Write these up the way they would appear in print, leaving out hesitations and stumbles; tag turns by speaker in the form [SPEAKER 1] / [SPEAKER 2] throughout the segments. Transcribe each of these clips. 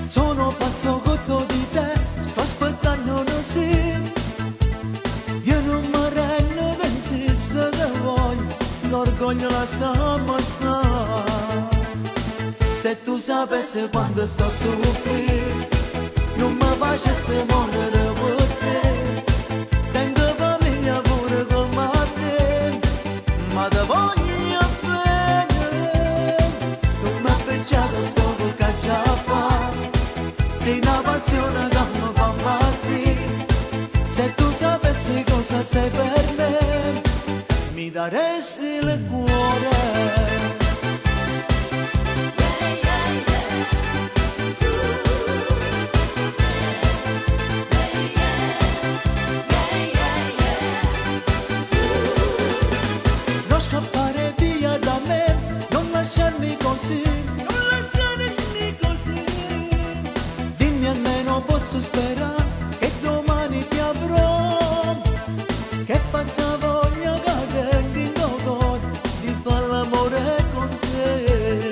[SPEAKER 1] Sono pazzo cotto di te, sto aspettando un sì. Io non mi rendo d'insistere da voi, l'orgoglio la sa mostrare. Se tu sapessi quando sto soffrendo, non mi facessi morire per te. Tengo famiglia pure come te, ma ti voglio bene. Non mi ha pensato dopo che già fa. Sei una passione che mi fa impazzire. Se tu sapessi cosa sei per me, mi daresti il cuore. Non scappare via da me, non lasciarmi così. Almeno posso sperare che domani ti avrò. Che pazza voglia che di cuore di fare l'amore con te.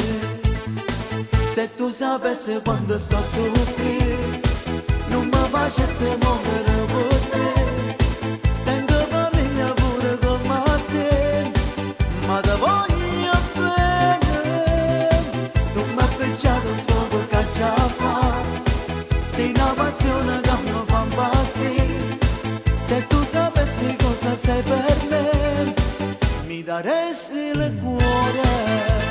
[SPEAKER 1] Se tu sapessi quando sto soffrendo, non mi facessi morire per te. Tengo famiglia pure come te, ma ti voglio bene. Non mi ha pensato troppo che già fa. Sei una passione che mi fa impazzire. Se tu sapessi cosa sei per me, mi daresti il cuore.